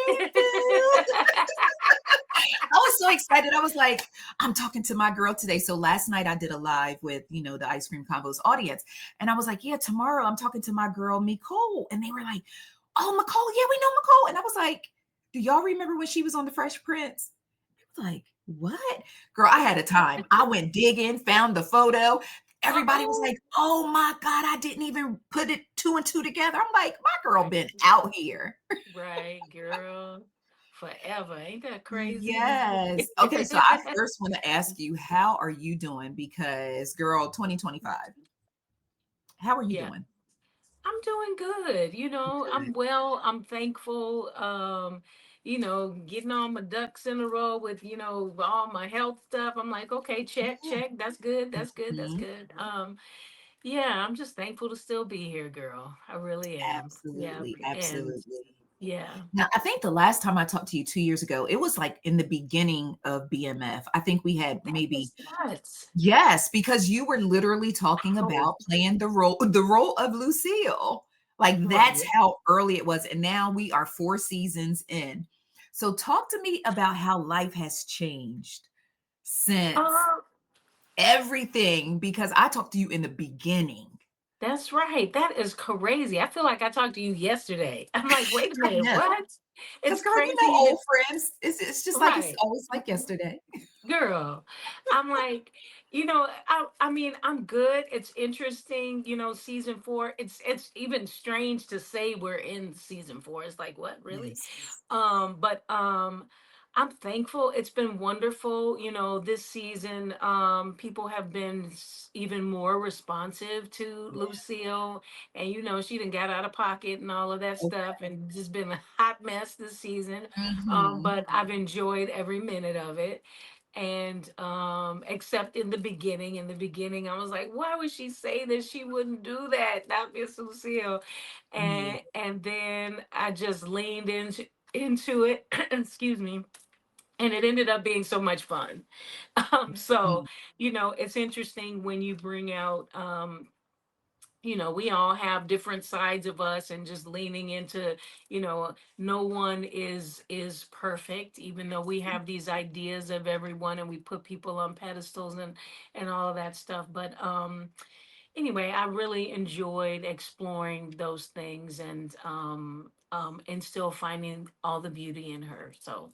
boo. I was so excited. I was like, I'm talking to my girl today. So last night I did a live with, the Ice Cream Convos audience. And I was like, yeah, tomorrow I'm talking to my girl, Michole. And they were like, oh, Michole, yeah, we know Michole. And I was like, do y'all remember when she was on The Fresh Prince? I was like, what? Girl, I had a time. I went digging, found the photo. Everybody was Oh, like, oh my God, I didn't even put it two and two together. I'm like, my girl been out here. right, girl. Forever. Ain't that crazy? Yes. Okay, so I first want to ask you, how are you doing? Because girl, 2025, how are you Yeah. doing? I'm doing good. I'm Good. well. I'm thankful. Getting all my ducks in a row with, all my health stuff. I'm like, okay, check, Yeah. check. That's good. That's good. That's Mhm. good. Yeah, I'm just thankful to still be here, girl. I really am. Yeah. Absolutely. And Absolutely. yeah. Now, I think the last time I talked to you 2 years ago, it was like in the beginning of BMF. I think we had That maybe, was nuts. yes, because you were literally talking Oh, about playing the role of Lucille. Like that's right. how early it was. And now we are 4 seasons in. So talk to me about how life has changed since Um, everything, because I talked to you in the beginning. that's right. That is crazy. I feel like I talked to you yesterday. I'm like, wait a I minute, know. what? Because It's girl, crazy. old friends. It's just like it's Right. always like yesterday. Girl, I'm like, I mean, I'm good. It's interesting, season four. It's even strange to say we're in season four. It's like, what, really? Yes. But I'm thankful. It's been wonderful. This season, people have been even more responsive to Lucille, and she done got out of pocket and all of that stuff, and just been a hot mess this season. Mhm. But I've enjoyed every minute of it. And except in the beginning I was like, why would she say that? She wouldn't do that, not Miss Lucille. Yeah. And then I just leaned into it. Excuse me. And it ended up being so much fun. So Mhm. it's interesting when you bring out we all have different sides of us, and just leaning into, no one is perfect, even though we have these ideas of everyone, and we put people on pedestals and all of that stuff. But anyway, I really enjoyed exploring those things, and still finding all the beauty in her. So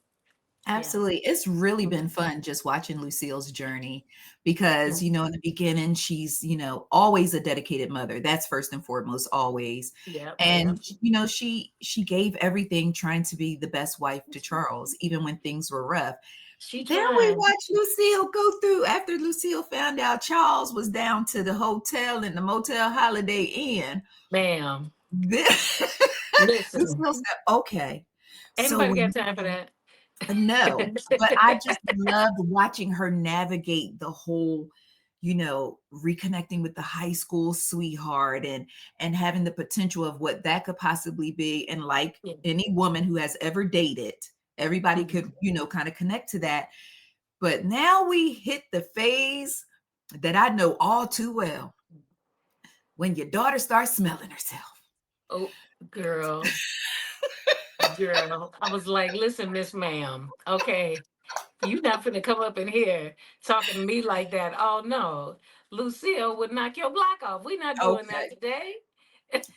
yeah. Absolutely. It's really Mhm. been fun just watching Lucille's journey Yeah. because, in the beginning, she's, always a dedicated mother. That's first and foremost, always. Yep. Yep. And, she gave everything trying to be the best wife to Charles, even when things were rough. She Then we tried. watched Lucille go through after Lucille found out Charles was down to the hotel in the Motel Holiday Inn. Ma'am, Then listen, Lucille said, okay, ain't so nobody when got time for that. no, but I just loved watching her navigate the whole, reconnecting with the high school sweetheart and having the potential of what that could possibly be. And like Yeah. any woman who has ever dated, everybody Mhm. could, kind of connect to that. But now we hit the phase that I know all too well when your daughter starts smelling herself. Oh, girl, girl. I was like, listen, Miss Ma'am, okay, you not finna come up in here talking to me like that. Oh no. Lucille would knock your block off. We not doing that Okay. today.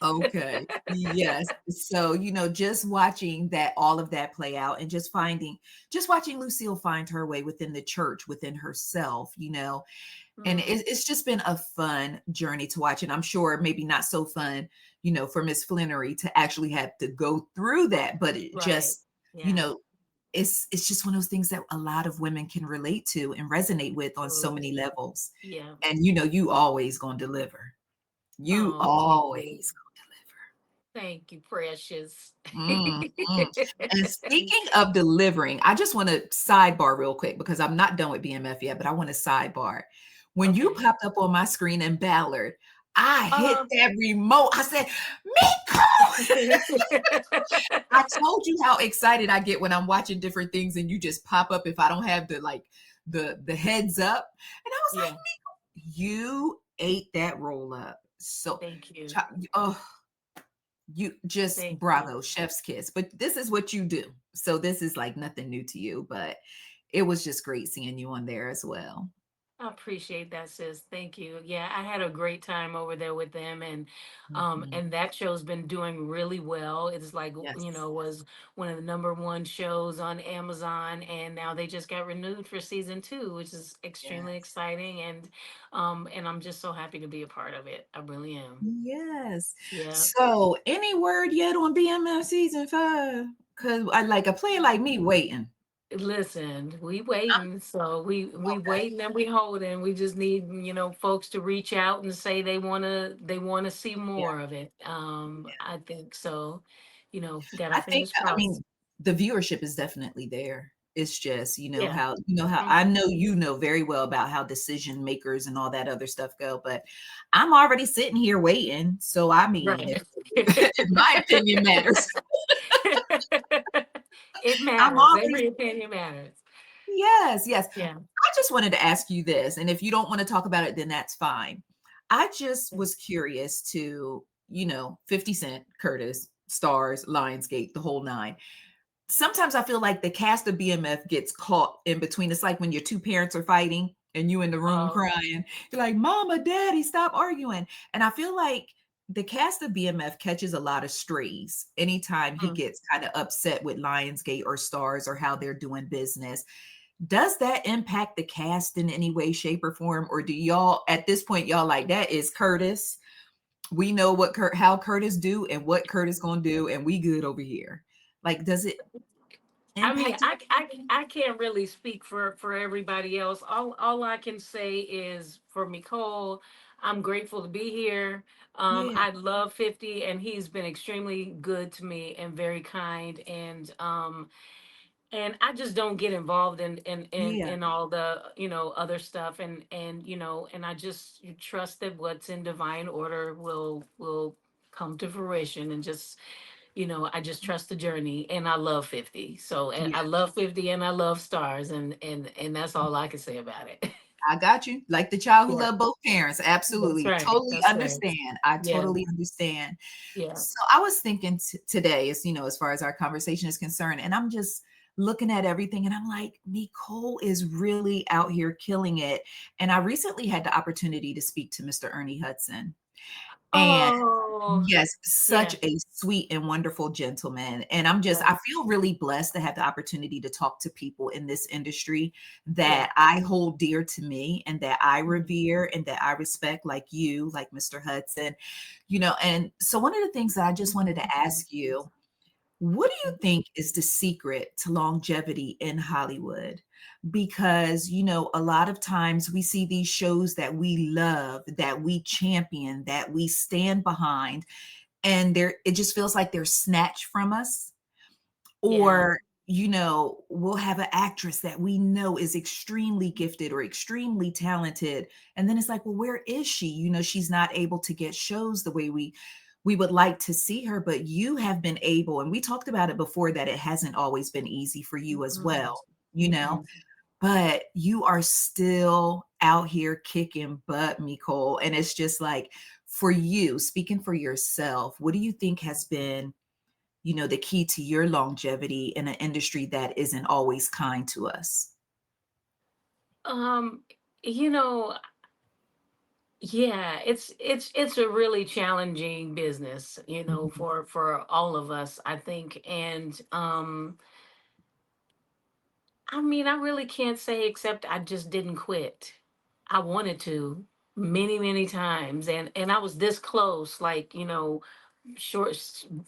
Okay. Yes. So, just watching that, all of that play out and just watching Lucille find her way within the church, within herself, and Mm, it's just been a fun journey to watch. And I'm sure maybe not so fun, for Miss Flannery to actually have to go through that, but it right. just, you Yeah. know, it's just one of those things that a lot of women can relate to and resonate with on so many Absolutely. levels. Yeah. And you always gonna deliver. You Oh, thank you. always Thank you, precious. Mm, mm. And speaking of delivering, I just want to sidebar real quick because I'm not done with BMF yet, but I want to sidebar. When you Okay. popped up on my screen in Ballard, I hit Um that remote. I said, Miko! I told you how excited I get when I'm watching different things and you just pop up if I don't have the heads up. And I was yeah, like, you ate that roll up. So, thank you. oh, You just Thank you. bravo, chef's kiss. But this is what you do. So this is like nothing new to you, but it was just great seeing you on there as well. I appreciate that, sis. Thank you. Yeah, I had a great time over there with them, Mhm. and that show's been doing really well. It's like, Yes. was one of the number one shows on Amazon, and now they just got renewed for season two, which is extremely Yes. exciting, and I'm just so happy to be a part of it. I really am. Yes. Yeah. So, any word yet on BMF season 5? Because I like a player like me waiting. Listen, we I'm waiting, so we okay. waiting and we holding. We just need, folks to reach out and say they wanna see Yeah, more of it. yeah. I think so. Got our I think fingers I mean, crossed. the viewership is definitely there. It's just, Yeah. you know how Mm, I know you know very well about how decision makers and all that other stuff go, but I'm already sitting here waiting. So I mean, right. if my opinion matters, It I'm matters. already Every opinion matters. yes, yes. Yeah. I just wanted to ask you this, and if you don't want to talk about it, then that's fine. I just Yeah. was curious to, 50 Cent, Curtis, Stars, Lionsgate, the whole nine. Sometimes I feel like the cast of BMF gets caught in between. It's like when your two parents are fighting and you in the room Oh, crying. You're like, Mama, Daddy, stop arguing. And I feel like the cast of BMF catches a lot of strays anytime he mm. gets kind of upset with Lionsgate or Stars or how they're doing business. Does that impact the cast in any way, shape, or form? Or do y'all at this point y'all like that is Curtis? We know what how Curtis do and what Curtis gonna do, and we good over here. Like, does it I mean, impact it? I can't really speak for everybody else. All I can say is for Nicole, I'm grateful to be here. Yeah, I love 50, and he's been extremely good to me and very kind, and I just don't get involved yeah, in all the other stuff, and I just trust that what's in divine order will come to fruition, and just I just trust the journey, and I love 50. So, and yeah. I love 50, and I love stars, and that's all I can say about it. I got you. Like the child who Yeah, loved both parents. that's Absolutely. right. Totally That's right. understand. I Yeah, totally understand. yeah. So I was thinking today, as far as our conversation is concerned, and I'm just looking at everything and I'm like, Nicole is really out here killing it. And I recently had the opportunity to speak to Mr. Ernie Hudson. And Oh, yes, such yeah, a sweet and wonderful gentleman. And yeah, I feel really blessed to have the opportunity to talk to people in this industry yeah. that I hold dear to me and that I Mhm, revere and that I respect, like you, like Mr. Hudson, and so one of the things that I just wanted to ask you, what do you mhm. think is the secret to longevity in Hollywood? Because, a lot of times we see these shows that we love, that we champion, that we stand behind, and it just feels like they're snatched from us. Yeah. Or, we'll have an actress that we know is extremely gifted or extremely talented. And then it's like, well, where is she? She's not able to get shows the way we would like to see her, but you have been able, and we talked about it before, that it hasn't always been easy for you as Mm-mm, well, you know, mm-mm. but you are still out here kicking butt, Nicole. And it's just like, for you, speaking for yourself, what do you think has been, the key to your longevity in an industry that isn't always kind to us? Um, you know, yeah, it's a really challenging business, Mhm. for all of us, I think. And I mean, I really can't say except I just didn't quit. I wanted to many, many times, and I was this close, like,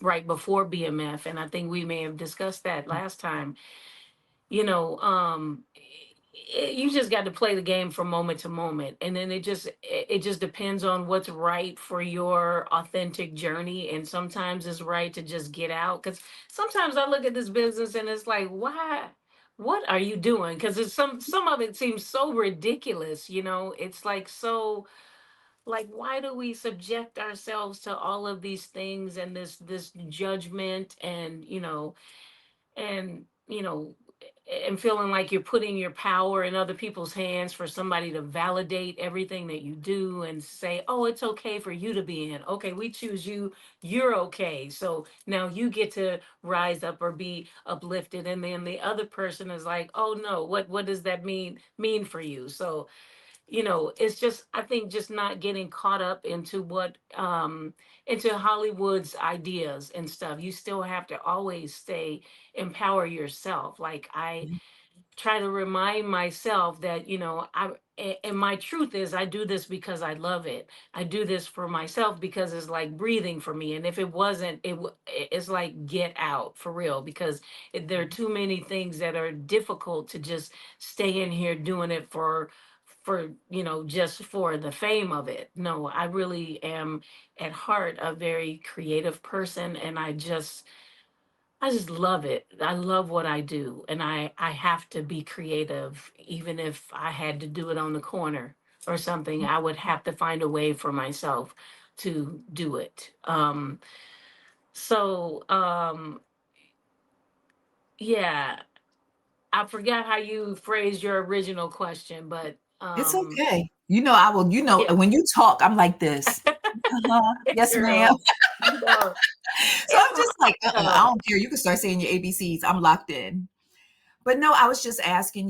right before BMF, and I think we may have discussed that last time. You just got to play the game from moment to moment, and then it just depends on what's right for your authentic journey, and sometimes it's right to just get out, because sometimes I look at this business and it's like, why, what are you doing? Because it's some of it seems so ridiculous. It's like, so, like, why do we subject ourselves to all of these things, and this judgment, and and you know and feeling like you're putting your power in other people's hands for somebody to validate everything that you do and say, oh, it's okay for you to be in. Okay, we choose you. You're okay. So now you get to rise up or be uplifted. And then the other person is like, oh no, what does that mean for you? So, it's just, I think, just not getting caught up into what into Hollywood's ideas and stuff. You still have to always stay empower yourself. Like, I try to remind myself that, and my truth is, I do this because I love it. I do this for myself because it's like breathing for me. And if it wasn't, it's like get out for real, because there are too many things that are difficult to just stay in here doing it for just for the fame of it. No, I really am at heart a very creative person, and I just love it. I love what I do, and I have to be creative. Even if I had to do it on the corner or something, I would have to find a way for myself to do it. So yeah, I forgot how you phrased your original question, but It's okay. I will, yeah, when you talk, I'm like this. Uh-huh. Yes, ma'am. girl, you know, So it's I'm just like, I hard. don't care. You can start saying your ABCs. I'm locked in. But no, I was just asking,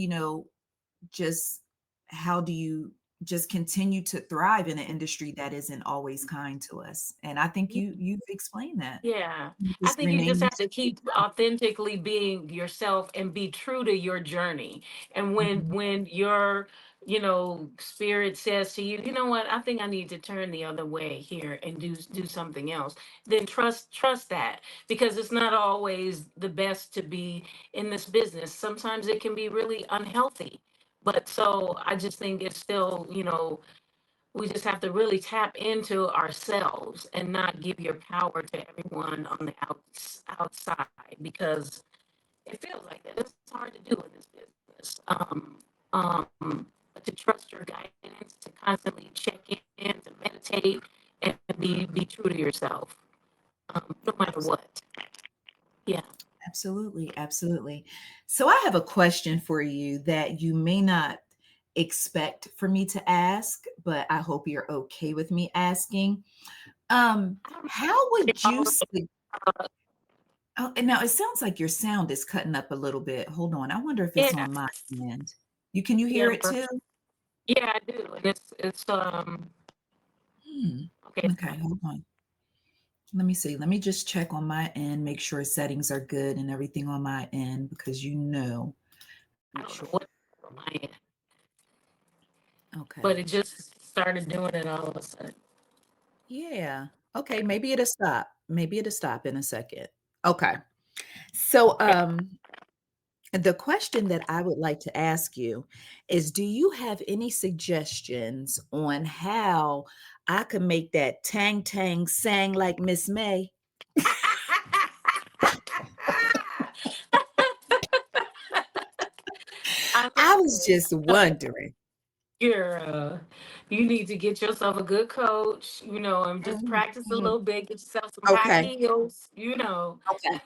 just how do you just continue to thrive in an industry that isn't always kind to us? And I think you've explained that. Yeah, You I just think you just remain. have to keep authentically being yourself and be true to your journey. And when Mhm. your, spirit says to you, you know what, I think I need to turn the other way here and do something else, then trust that, because it's not always the best to be in this business. Sometimes it can be really unhealthy. But so I just think it's still, we just have to really tap into ourselves and not give your power to everyone on the outside, because it feels like that. It's hard to do in this business. But to trust your guidance, to constantly check in, to meditate, and be true to yourself, no matter what. Yeah. Absolutely, absolutely. So I have a question for you that you may not expect for me to ask, but I hope you're okay with me asking. How would you say, oh, and now it sounds like your sound is cutting up a little bit. Hold on. I wonder if it's Yeah. on my end. Can you Yeah. hear it too? Yeah, I do. And it's Hmm. okay. Okay, hold on. Let me see. Let me just check on my end, make sure settings are good and everything on my end because I make don't sure. know what on my end, but Okay. it just started doing it all of a sudden. Yeah. Okay, maybe it'll stop. Maybe it'll stop in a second. Okay. So, the question that I would like to ask you is, do you have any suggestions on how I can make that tang tang sang like Miss May? I I love was it. just wondering. Girl, you need to get yourself a good coach, and just Mhm, practice a mhm. little bit, get yourself some high Okay, heels. okay.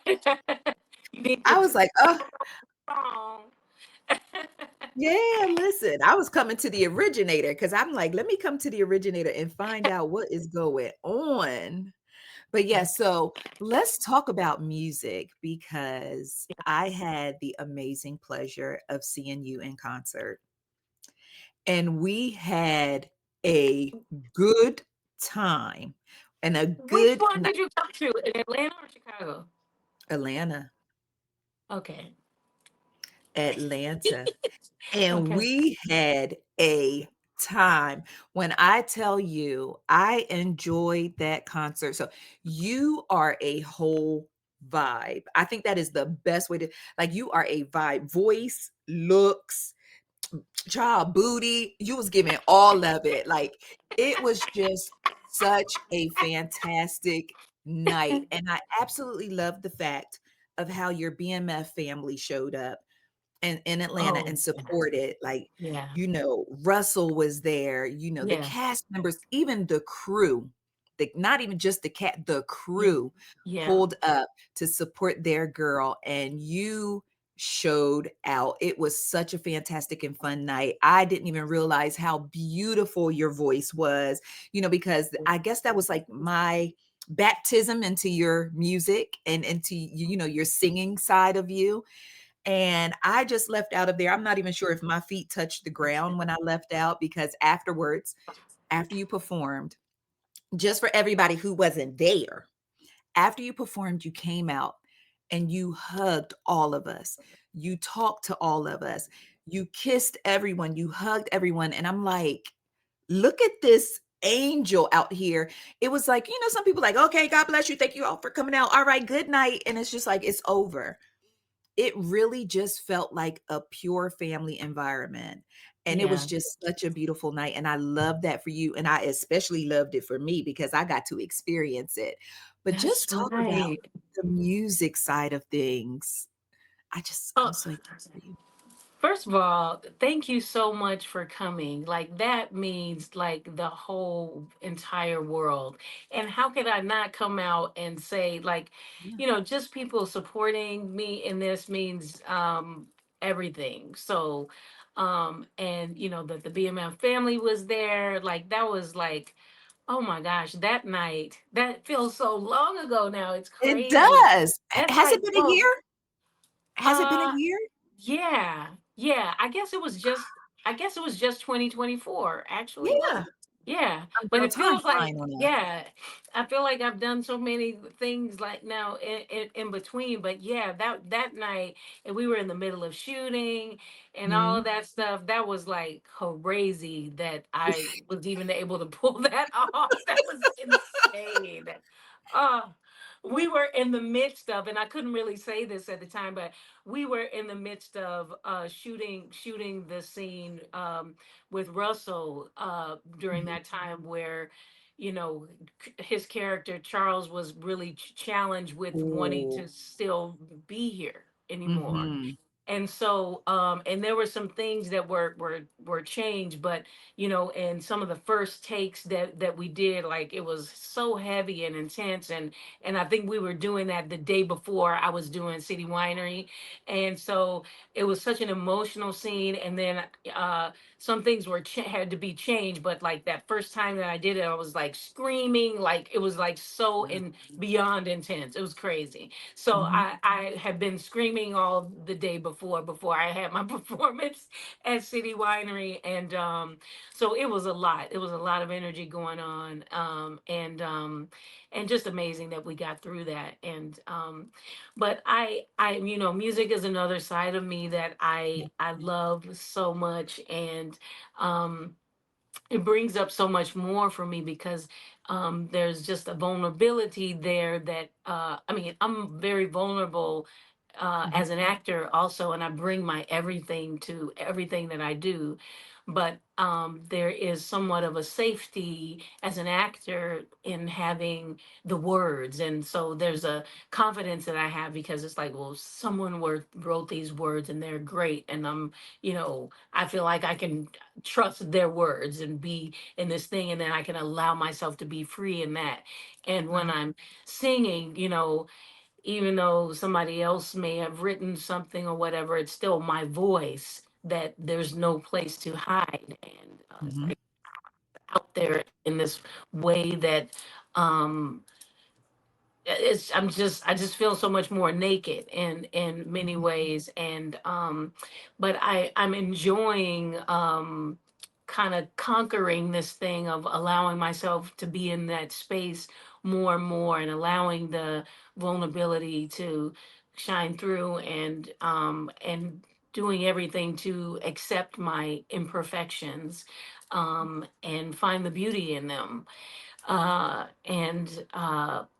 You need to I was just like, sing "Oh, a song. yeah, listen." I was coming to the originator because I'm like, "Let me come to the originator and find out what is going on." But yeah, so let's talk about music because I had the amazing pleasure of seeing you in concert. And we had a good time and a Which good one night. did you come to? In Atlanta or Chicago? Atlanta, Okay. Atlanta. And Okay. we had a time. When I tell you, I enjoyed that concert. So you are a whole vibe. I think that is the best way to, like, you are a vibe, voice, looks, child, booty. You was giving all of it. Like, it was just such a fantastic night. And I absolutely love the fact of how your BMF family showed up in Atlanta Oh, and yeah. supported. Like, Yeah. Russell was there, the Yeah. cast members, even the crew, not even just the Yeah. crew Yeah. pulled up to support their girl. And you showed out. It was such a fantastic and fun night. I didn't even realize how beautiful your voice was, because I guess that was like my baptism into your music and into your singing side of you. And I just left out of there. I'm not even sure if my feet touched the ground when I left out, because afterwards, after you performed, just for everybody who wasn't there, after you performed, you came out and you hugged all of us. You talked to all of us. You kissed everyone. You hugged everyone. And I'm like, look at this angel out here. It was like, some people like, okay, God bless you. Thank you all for coming out. All right, good night. And it's just like, it's over. It really just felt like a pure family environment. And it was Yeah, just such a beautiful night. And I love that for you. And I especially loved it for me because I got to experience it. But that's just talk about right. the music side of things. I'm Oh, so excited for you. first of all, thank you so much for coming. Like that means like the whole entire world. And how could I not come out and say like, Yeah. just people supporting me in this means everything. So and that the BMF family was there, like that was like, oh my gosh, that night, that feels so long ago now. It's It crazy. does. That's Has it like been a year? Has it been a uh year? yeah, yeah. I guess it was just 2024, actually, was Yeah. it? Yeah. But Girl, it time feels like, flying on that. yeah, I feel like I've done so many things like now in between. But yeah, that night, and we were in the middle of shooting and all of Mhm. that stuff. That was like crazy that I was even able to pull that off. That was insane. Uh we were in the midst of, and I couldn't really say this at the time, but we were in the midst of shooting the scene with Russell during Mhm. that time where you know his character Charles was really challenged with wanting Ooh. to still be here anymore. Mhm. And so and there were some things that were changed, but and some of the first takes that we did, like it was so heavy and intense. And I think we were doing that the day before I was doing City Winery. And so it was such an emotional scene. And then some things had to be changed, but like that first time that I did it, I was like screaming, like it was like so Wow. in beyond intense. It was crazy. So Mhm. I had been screaming all the day before I had my performance at City Winery. And so it was a lot. It was a lot of energy going on. And just amazing that we got through that. And but I music is another side of me that I love so much. And um it brings up so much more for me because there's just a vulnerability there that I mean, I'm very vulnerable Mhm. as an actor also, and I bring my everything to everything that I do. But there is somewhat of a safety as an actor in having the words. And so there's a confidence that I have because it's like, well, someone wrote these words and they're great. And I feel like I can trust their words and be in this thing. And then I can allow myself to be free in that. And when Wow. I'm singing, even though somebody else may have written something or whatever, it's still my voice that there's no place to hide. And it's Mhm. like out there in this way that um, I just feel so much more naked in many Mhm. ways. And but I'm enjoying kind of conquering this thing of allowing myself to be in that space more and more, and allowing the vulnerability to shine through. And doing everything to accept my imperfections and find the beauty in them. And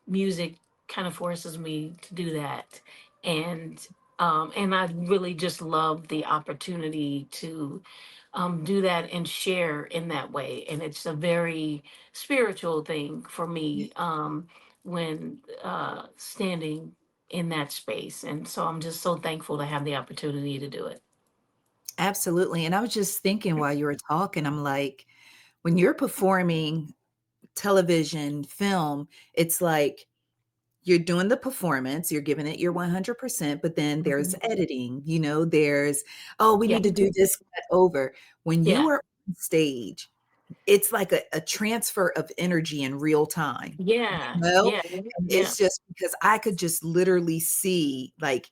music kind of forces me to do that. And I really just love the opportunity to do that and share in that way. And it's a very spiritual thing for Yeah, me when standing in that space. And so I'm just so thankful to have the opportunity to do it. absolutely. And I was just thinking while you were talking, I'm like, when you're performing television, film, it's like you're doing the performance, you're giving it your 100%, but then there's Mhm. editing, there's, "Oh, we Yeah, need to do this cut over." When you yeah, are on stage, it's like a transfer of energy in real time, yeah, know? yeah, And yeah, it's just because I could just literally see, like,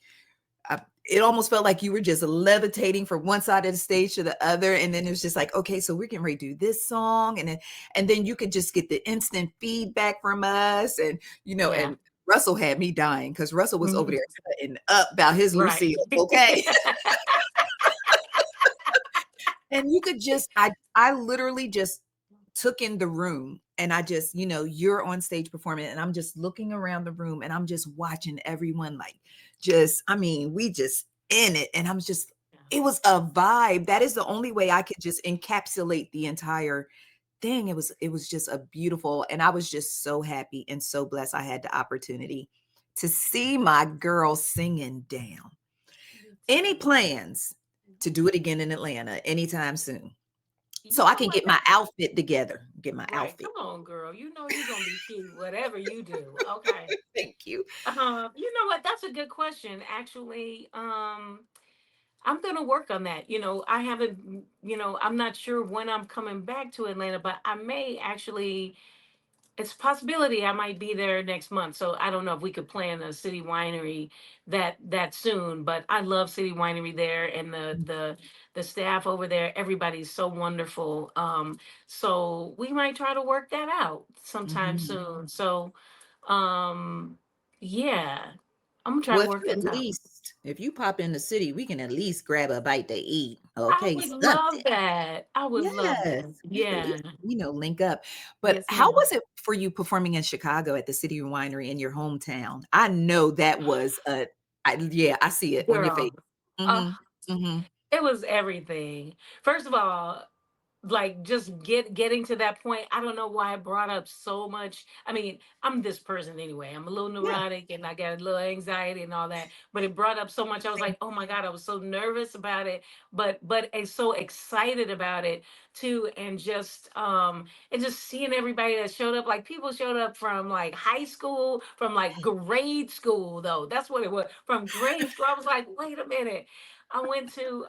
it almost felt like you were just levitating from one side of the stage to the other, and then it was just like, "Okay, so we're getting ready to do this song," and then you could just get the instant feedback from us, yeah. and Russell had me dying because Russell was over Mhm. there cutting up about his Right. Lucille, okay? And you could just I literally just took in the room, and I just, you're on stage performing, and I'm just looking around the room, and I'm just watching everyone, like, just, I mean, we just in it, and I'm just, Yeah. it was a vibe. That is the only way I could just encapsulate the entire thing. It was just a beautiful, and I was just so happy and so blessed I had the opportunity to see my girl singing down. Me Any too. plans to do it again in Atlanta anytime soon? So You I know can what? get my outfit together, get my Right. outfit. Come on, girl. You know you're gonna be cute, whatever you do. Okay. Thank you. You know what? That's a good question. Actually, I'm gonna work on that. I haven't, I'm not sure when I'm coming back to Atlanta, but I may actually, it's a possibility I might be there next month. So I don't know if we could plan a city winery that soon, but I love city winery there, and the staff over there, everybody's so wonderful. So we might try to work that out sometime Mhm. soon. So um yeah, I'm gonna try to Well, if work you that out. if you pop in the city, we can at least grab a bite to eat, I okay? would Something. love that. I would love Yes, that. we can at Yeah. least, link up. But Yes, how ma'am. was it for you performing in Chicago at the City Winery in your hometown? I know that was yeah, I see it on your face. Girl. Uh, Mhm, mhm, it was everything. First of all, like just getting to that point, I don't know why I brought up so much. I mean, I'm this person anyway, I'm a little yeah, neurotic and I got a little anxiety and all that, but it brought up so much. I was same. like, oh my god, I was so nervous about it, but and so excited about it too. And just seeing everybody that showed up, like people showed up from like high school, from like grade school, though that's what it was, from grade school. I was like, wait a minute. I went to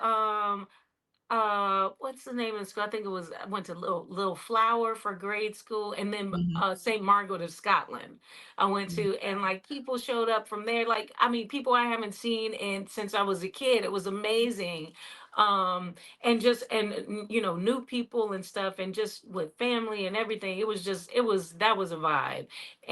what's the name of the school? I think it was, I went to Little Flower for grade school, and then Mhm, St. Margaret of Scotland I went mhm, to, and like people showed up from there, like I mean people I haven't seen in since I was a kid. It was amazing. And just new people and stuff, and just with family and everything. It was that was a vibe.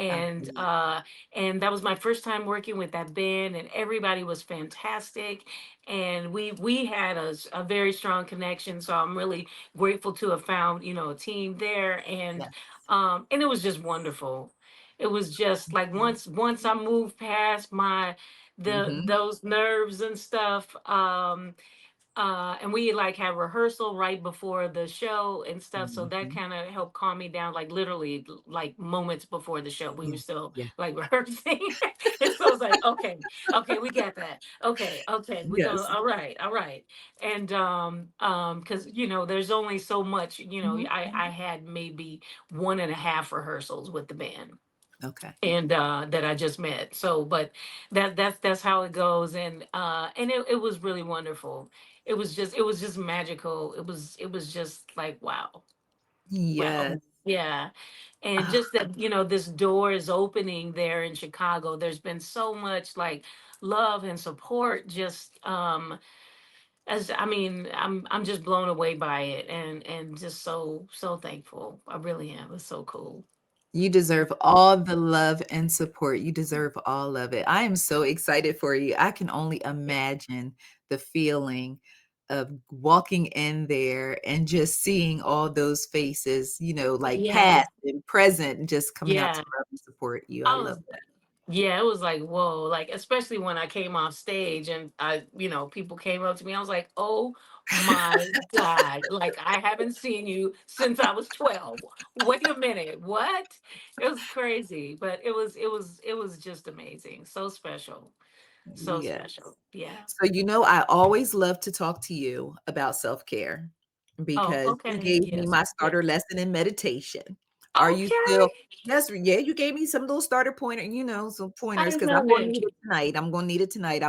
I and believe. uh and that was my first time working with that band, and everybody was fantastic, and we had a very strong connection. So I'm really grateful to have found a team there, Yeah. and it was just wonderful. It was just like once I moved past my the Mhm, those nerves and stuff. And we like had rehearsal right before the show and stuff, so that mhm. kind of helped calm me down, like literally like moments before the show we were Yeah, still yeah. like rehearsing. And so I was like, okay, okay, we got that. Okay, okay, we go. Yes. All right, all right. And because there's only so much. Mhm, I mhm. had maybe one and a half rehearsals with the band, Okay. and that I just met. So, but that's how it goes, and it was really wonderful. It was just magical. It was just like wow, wow, Yes. yeah. And Ah, just that this door is opening there in Chicago. There's been so much like love and support. Just as I mean, I'm just blown away by it, and just so thankful. I really am. It's so cool. you deserve all the love and support. You deserve all of it. I am so excited for you. I can only Yeah. imagine the feeling of walking in there and just seeing all those faces, like Yeah. past and present, and just coming out to Yeah. love and support you. I I love was that. Yeah, it was like, whoa, like especially when I came off stage and people came up to me. I was like, oh my God, like I haven't seen you since I was 12. Wait a minute, what? It was crazy, but it was just amazing. So special. So Yeah. special. Yeah. So, I always love to talk to you about self-care Oh, because you okay. gave me Yes. my Yeah. starter lesson in meditation. Are you still Okay. yes, yeah, you gave me some little starter pointer, some I pointers because I'm love gonna it. need it tonight. I'm gonna need it tonight.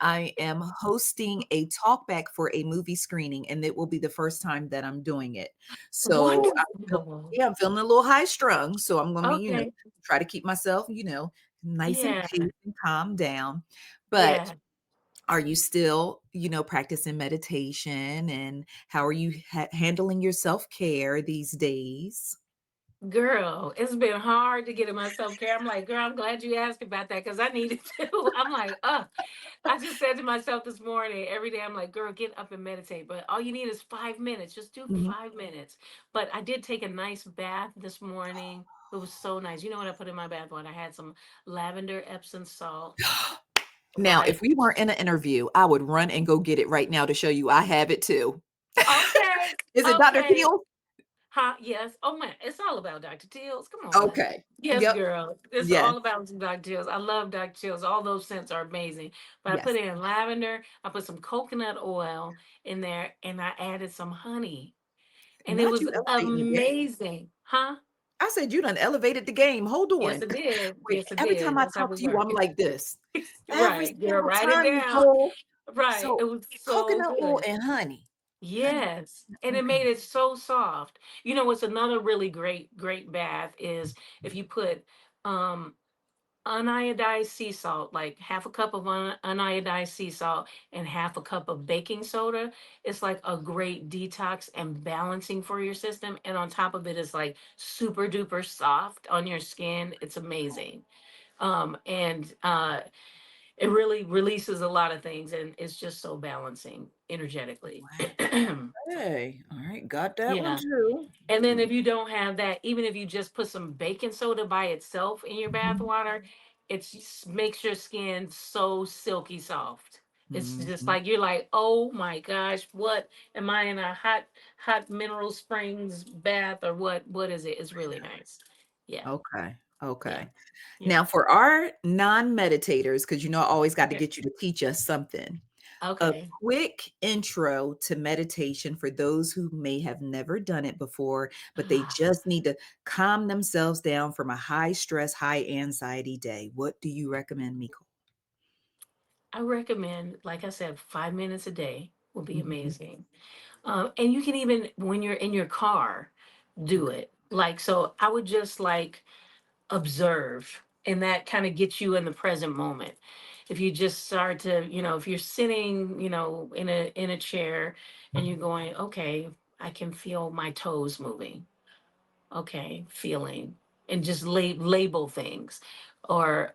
I am hosting a talk back for a movie screening, and it will be the first time that I'm doing it. So Wonderful. yeah, I'm feeling a little high strung. So I'm gonna be, Okay. try to keep myself, nice and Yeah. paced and calm down. But Yeah. are you still, practicing meditation and how are you handling your self-care these days? Girl, it's been hard to get in my self-care. I'm like, girl, I'm glad you asked about that because I needed to. I'm like, I just said to myself this morning, every day, I'm like, girl, get up and meditate. But all you need is 5 minutes. Just do Mhm. 5 minutes. But I did take a nice bath this morning. It was so nice. You know what I put in my bath water? I had some lavender Epsom salt, Now, right? if we weren't in an interview, I would run and go get it right now to show you I have it too. Okay. Is it Dr. Okay. Teal? Huh? Yes. Oh man, it's all about Dr. Teals. Come on. Okay. Yes, Yep. girl. It's Yes. all about some Dr. Teals. I love Dr. Teals. All those scents are amazing. But I put Yes. in lavender, I put some coconut oil in there, and I added some honey. And it Not was you elevating the game. amazing. Huh? I said you done elevated the game. Hold Yes, on. it did. Wait, Yes, it every time did. I That's how talk we to you, work. I'm like this. Every Right, girl. single Write it time, down. Nicole. Right. It So, was so coconut oil good. and honey. Honey. Yes, and it Okay. made it so soft. You know what's another really great bath is if you put um uniodized sea salt, like half a cup of uniodized sea salt and half a cup of baking soda. It's like a great detox and balancing for your system. And on top of it is like super duper soft on your skin. It's amazing. And it really releases a lot of things and it's just so balancing energetically. Okay. All right. Got that one Yeah. too. And then if you don't have that, even if you just put some baking soda by itself in your bath Mhm. water, makes your skin so silky soft. It's just Mhm. like you're like, oh my gosh, what am I in a hot mineral springs bath or what is it? It's really nice. Yeah, Okay. yeah, Okay. yeah. Now for our non-meditators, because I always got to Okay. get you to teach us something. A Okay. quick intro to meditation for those who may have never done it before, but they just need to calm themselves down from a high stress, high anxiety day. What do you recommend, Miko? I recommend, like I said, 5 minutes a day will be Mhm. amazing. And you can even, when you're in your car, do Okay. it. Like, so I would just like observe, and that kind of gets you in the present moment. If you just start to, if you're sitting, in a chair and you're going, okay, I can feel my toes moving. Okay, feeling, and just label things. Or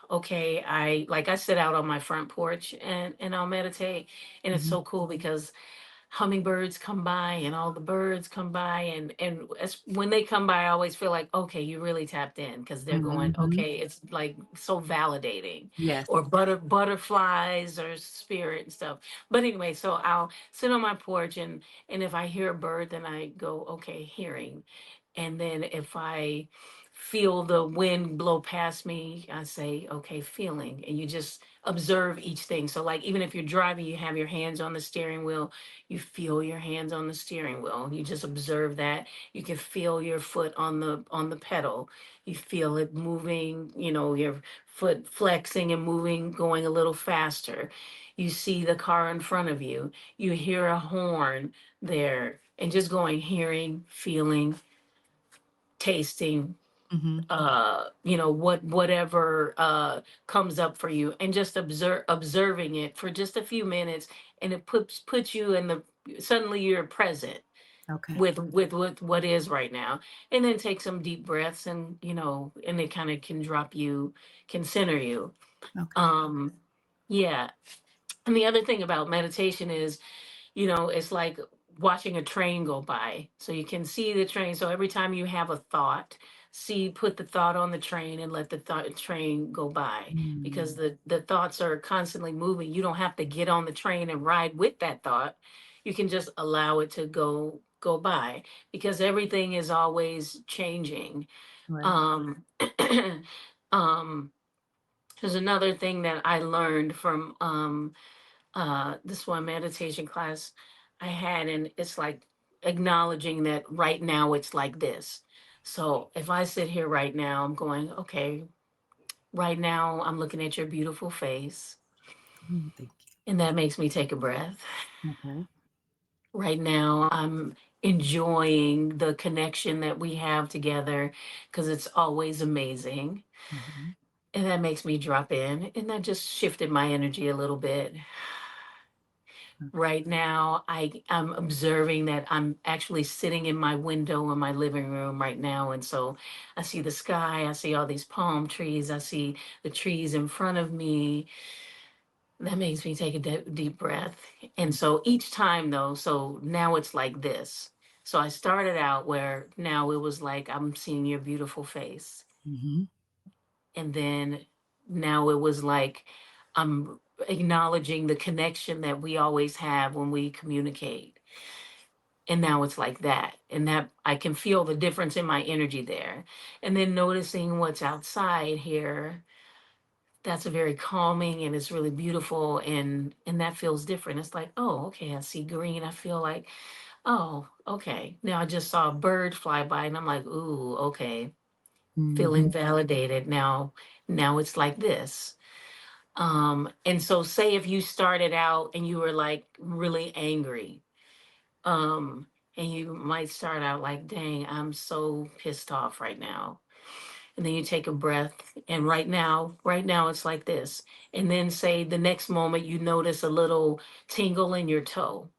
okay, I sit out on my front porch and I'll meditate, and it's Mhm. so cool because hummingbirds come by and all the birds come by, and when they come by I always feel like, okay, you really tapped in because they're going, Mhm. okay, it's like so validating. Yes. Or butterflies or spirit and stuff. But anyway, so I'll sit on my porch, and if I hear a bird, then I go, okay, hearing. And then if I feel the wind blow past me, I say, okay, feeling. And you just observe each thing. So, like, even if you're driving, you have your hands on the steering wheel, you feel your hands on the steering wheel. You just observe that. You can feel your foot on the pedal. You feel it moving, your foot flexing and moving, going a little faster. You see the car in front of you. You hear a horn there, and just going, hearing, feeling, tasting, Mhm. whatever comes up for you, and just observing it for just a few minutes, and it puts you in the, suddenly you're present Okay. with what is right now. And then take some deep breaths, and and it kind of can center you. Okay. um yeah. And the other thing about meditation is, it's like watching a train go by. So you can see the train. So every time you have a thought, put the thought on the train and let the train go by, because Mm. the thoughts are constantly moving. You don't have to get on the train and ride with that thought. You can just allow it to go by, because everything is always changing. Right. Um, um, there's another thing that I learned from this one meditation class I had, and it's like acknowledging that right now it's like this. So if I sit here right now, I'm going, okay, right now I'm looking at your beautiful face, Mm, thank and that makes me take a breath. you. Okay. Right now I'm enjoying the connection that we have together because it's always amazing. Mhm. And that makes me drop in, and that just shifted my energy a little bit. Okay. Right now, I'm observing that I'm actually sitting in my window in my living room right now. And so I see the sky, I see all these palm trees, I see the trees in front of me. That makes me take a deep breath. And so each time, though, so now it's like this. So I started out where now it was like, I'm seeing your beautiful face. Mhm. And then now it was like, I'm acknowledging the connection that we always have when we communicate. And now it's like that. And that I can feel the difference in my energy there. And then noticing what's outside here, that's a very calming and it's really beautiful, and that feels different. It's like, oh, okay, I see green. I feel like, oh, okay. Now I just saw a bird fly by and I'm like, ooh, okay. Feeling Mhm. validated. Now it's like this. And so say if you started out and you were like really angry, um, and you might start out like, dang, I'm so pissed off right now. And then you take a breath, and right now it's like this. And then say the next moment you notice a little tingle in your toe.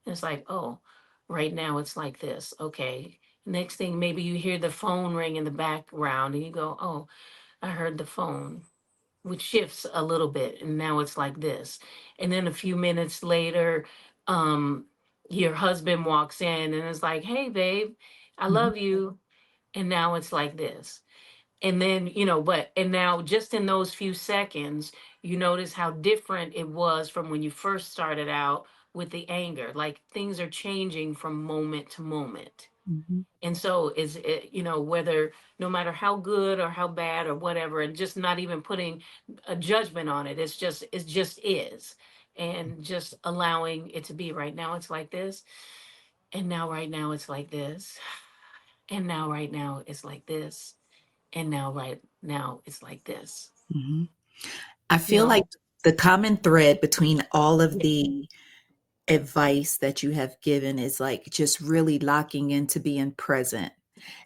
It's like, oh, right now it's like this. Okay. Next thing, maybe you hear the phone ring in the background and you go, oh, I heard the phone, which shifts a little bit, and now it's like this. And then a few minutes later, um your husband walks in and is like, hey babe, I Mhm. love you. And now it's like this. And then, but and now just in those few seconds, you notice how different it was from when you first started out with the anger. Like things are changing from moment to moment. Mhm. And so is it, whether no matter how good or how bad or whatever, and just not even putting a judgment on it, it just is. And just allowing it to be. Right now it's like this. And now right now it's like this. And now right now it's like this. And now right now it's like this. Mhm. I You feel like know? the common thread between all of Yeah. the advice that you have given is like just really locking into being present.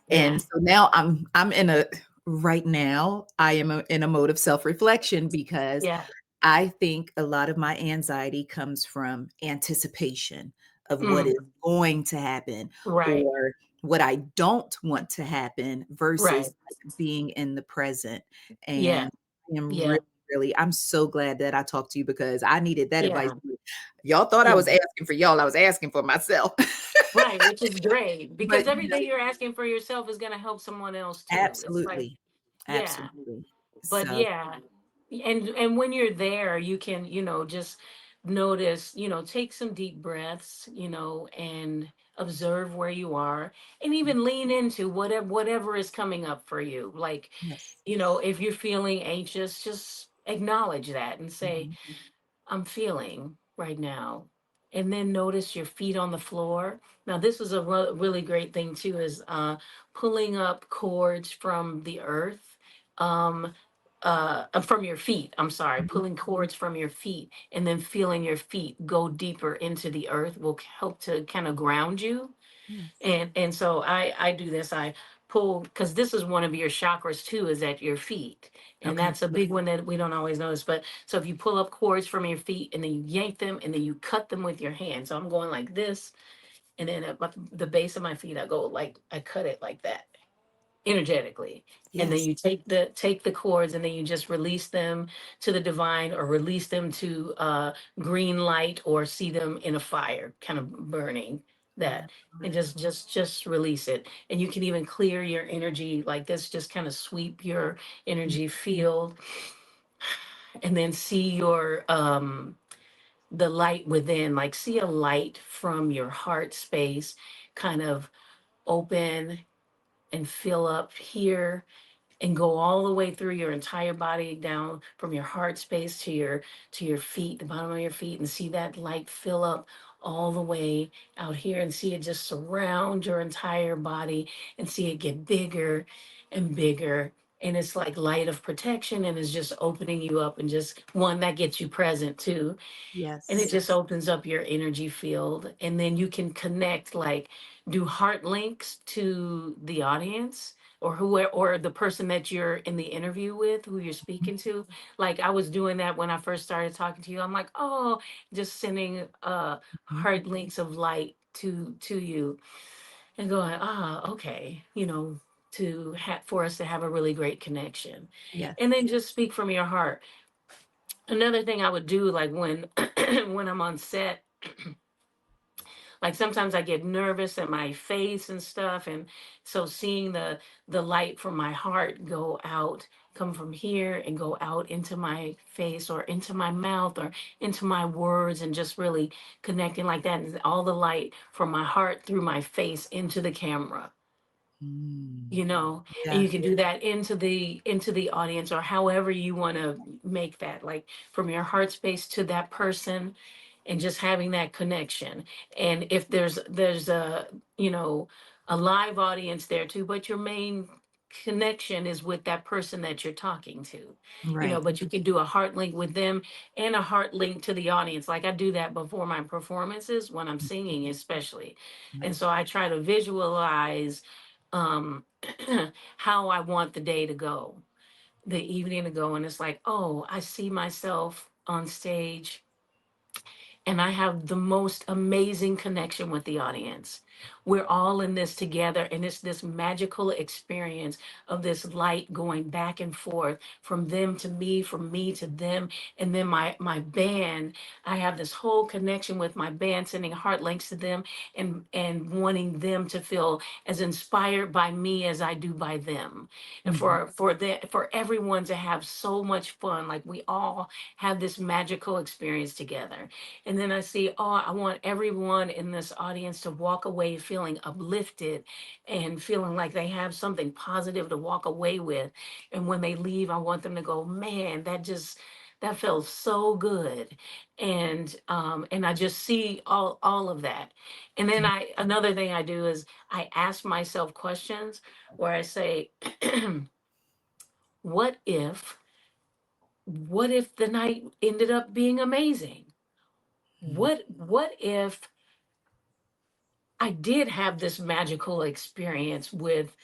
And Yeah. so now I'm in a right now I am in a mode of self-reflection because Yeah. I think a lot of my anxiety comes from anticipation of what is Mm, going to happen right. or what I don't want to happen versus Right. being in the present. Yeah. And I am Yeah. really, I'm so glad that I talked to you because I needed that advice. Yeah. Y'all thought I Yeah. was asking for y'all, I was asking for myself. Right, which is great But because everything you're asking for yourself is going to help someone else too. It's like, absolutely, yeah. absolutely. But So, yeah, and when you're there, you can, just notice, take some deep breaths, and observe where you are, and even lean into whatever is coming up for you. Like, yes. if you're feeling anxious, just acknowledge that and say, Mhm. I'm feeling right now. And then notice your feet on the floor. Now, this is a really great thing too, is pulling up cords from the earth, from your feet. I'm sorry, Mhm. pulling cords from your feet and then feeling your feet go deeper into the earth will help to kind of ground you. Yes. And so I do this. I pull, because this is one of your chakras too, is at your feet. And Okay. that's a big one that we don't always notice. But so if you pull up cords from your feet and then you yank them and then you cut them with your hand. So I'm going like this, and then at the base of my feet, I go like, I cut it like that energetically. And then Yes. you take the chords and then you just release them to the divine, or release them to green light, or see them in a fire kind of burning Wow. that. And just release it. And you can even clear your energy like this, just kind of sweep your energy field, and then see your the light within, like see a light from your heart space kind of open and fill up here, and go all the way through your entire body, down from your heart space to your feet, the bottom of your feet, and see that light fill up all the way out here and see it just surround your entire body and see it get bigger and bigger. And it's like light of protection and it's just opening you up and just one that gets you present too. And it Yes. just opens up your energy field. And then you can connect, like do heart links to the audience or who or the person that you're in the interview with, who you're speaking to. Like I was doing that when I first started talking to you. I'm like, oh, just sending Mhm. heart links of light to you and going, ah, okay, for us to have a really great connection. Yes. And then just speak from your heart. Another thing I would do, like when when I'm on set, like sometimes I get nervous at my face and stuff, and so seeing the light from my heart go out, come from here and go out into my face or into my mouth or into my words, and just really connecting like that, and all the light from my heart through my face into the camera, Mm. and Yeah. you can do that into the audience, or however you want to make that, like from your heart space to that person, and just having that connection. And if there's a live audience there too, but your main connection is with that person that you're talking to, Right. but you can do a heart link with them and a heart link to the audience. Like I do that before my performances when I'm singing especially. And Right. so I try to visualize um how I want the day to go, the evening to go. And it's like, oh, I see myself on stage and I have the most amazing connection with the audience. We're all in this together, and it's this magical experience of this light going back and forth from them to me, from me to them, and then my band. I have this whole connection with my band, sending heart links to them, and wanting them to feel as inspired by me as I do by them, and Mhm. for everyone to have so much fun, like we all have this magical experience together. And then I see, oh, I want everyone in this audience to walk away feeling uplifted and feeling like they have something positive to walk away with. And when they leave, I want them to go, man, that felt so good. And I just see all of that. And then another thing I do is I ask myself questions where I say, what if, what if the night ended up being amazing? Mhm. What if I did have this magical experience with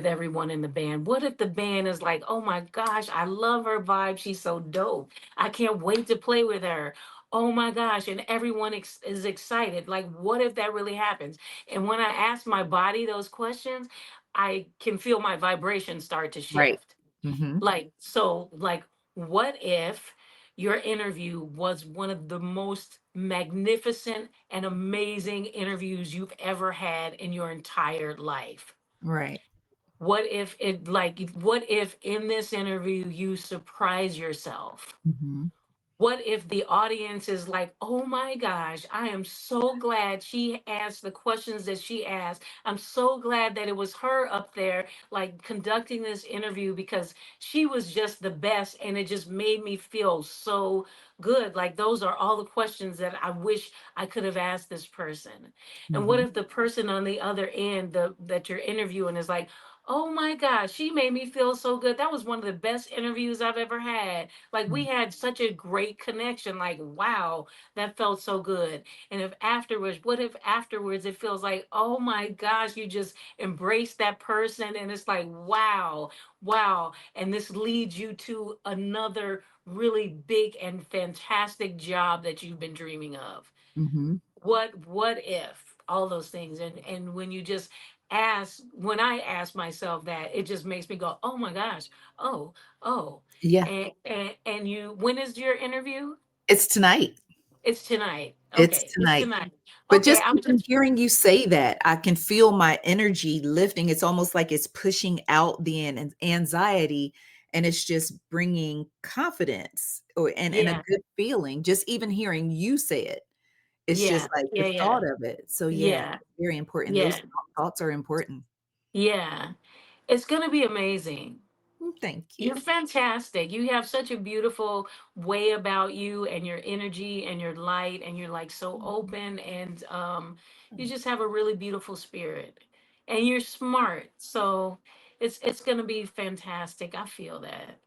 everyone in the band? What if the band is like, "Oh my gosh, I love her vibe. She's so dope. I can't wait to play with her." Oh my gosh, and everyone is excited. Like, what if that really happens? And when I ask my body those questions, I can feel my vibration start to Right. shift. Mhm. Like, what if your interview was one of the most magnificent and amazing interviews you've ever had in your entire life? Right. What if in this interview you surprise yourself? Mhm. What if the audience is like, oh my gosh, I am so glad she asked the questions that she asked. I'm so glad that it was her up there, like conducting this interview, because she was just the best. And it just made me feel so good. Like, those are all the questions that I wish I could have asked this person. And what Mhm. if the person on the other end that you're interviewing is like, oh my gosh, she made me feel so good. That was one of the best interviews I've ever had. Like, we Mm. had such a great connection. Like, wow, that felt so good. And if afterwards, what if afterwards it feels like, oh my gosh, you just embrace that person and it's like, wow, wow. And this leads you to another really big and fantastic job that you've been dreaming of. Mhm. What if all those things? And when you just when I ask myself that, it just makes me go, oh my gosh, oh, oh. Yeah. And you, when is your interview? It's tonight. It's tonight. It's Okay, it's tonight. tonight. But Okay, just I'm even just, hearing you say that, I can feel my energy lifting. It's almost like it's pushing out the anxiety, and it's just bringing confidence and a yeah, good feeling. Just even hearing you say it, it's just yeah, like the yeah, yeah, thought of it. So yeah, yeah, very important. Those yeah, thoughts are important. yeah. It's gonna be amazing. Thank You're you. fantastic. You have such a beautiful way about you and your energy and your light, and you're like so open, and you just have a really beautiful spirit. And you're smart. So it's going to be fantastic. I feel that.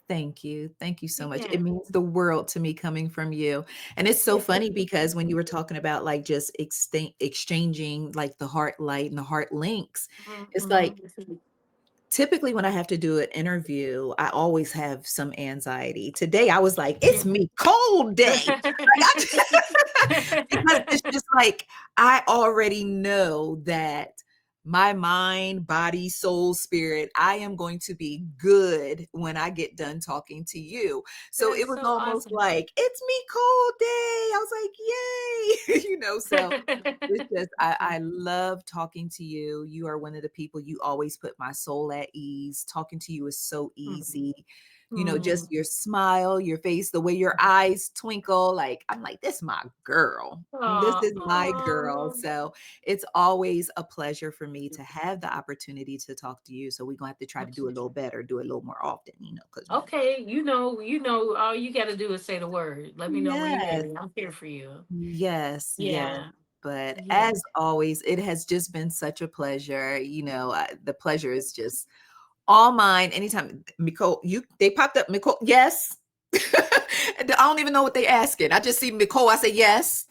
Thank you. Thank you so much. Yeah. It means the world to me coming from you. And it's so funny because when you were talking about like just exchanging like the heart light and the heart links, it's like Mhm. typically when I have to do an interview, I always have some anxiety. Today I was like, it's me cold day. Like, because it's just like I already know that my mind, body, soul, spirit, I am going to be good when I get done talking to you. So it That's was so almost awesome. like, it's me cold day. I was like, yay. So it's just I love talking to you. You are one of the people, you always put my soul at ease. Talking to you is so Mhm. easy. Just Mhm. your smile, your face, the way your eyes twinkle. Like I'm like, this my girl. This Aw, is my girl. aw. So it's always a pleasure for me to have the opportunity to talk to you. So we're gonna have to try to do a little better, do it a little more often, because Okay, all you got to do is say the word. Let me know when you're yes. ready. I'm here for you. Yes, yes. Yeah. But Yeah. as always, it has just been such a pleasure. The pleasure is just all mine. Anytime, Michole, they popped up. Michole, yes. I don't even know what they asking. I just see Michole. I say yes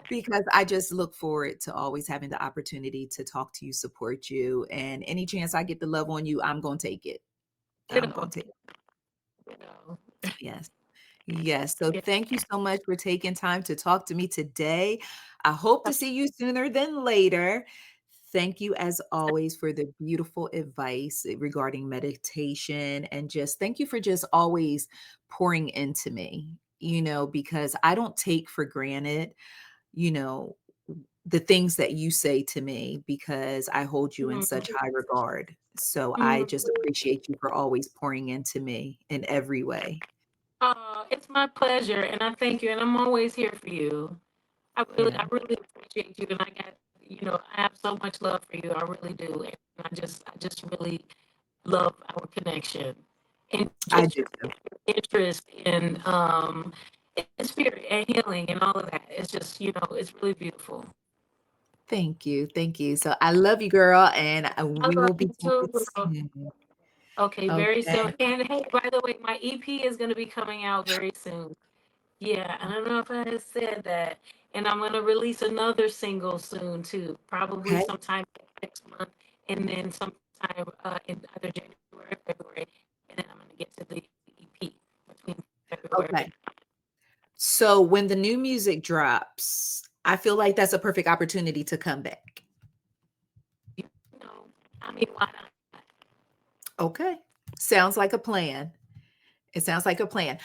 because I just look forward to always having the opportunity to talk to you, support you, and any chance I get to love on you, I'm gonna take it. You I'm know, gonna take it. you know. Yes. Yes. So Yeah. thank you so much for taking time to talk to me today. I hope to see you sooner than later. Thank you, as always, for the beautiful advice regarding meditation. And just thank you for just always pouring into me, because I don't take for granted, you know, the things that you say to me because I hold you in such Mhm. high regard. So I just Mhm. appreciate you for always pouring into me in every way. It's my pleasure, and I thank you, and I'm always here for you. I Yeah. really appreciate you, and I have so much love for you. I really do, and I just really love our connection, and I just do your interest in spirit and healing and all of that. It's just, it's really beautiful. Thank you, thank you. So I love you, girl, and I we love will be you too, talking girl. soon. Okay, very Okay, soon. And hey, by the way, my EP is going to be coming out very soon. Yeah, I don't know if I had said that. And I'm going to release another single soon too, probably okay, sometime next month, and then sometime in either January or February. And then I'm going to get to the EP between okay. February. So when the new music drops, I feel like that's a perfect opportunity to come back. You know, I mean, why not? Okay. Sounds like a plan. It sounds like a plan.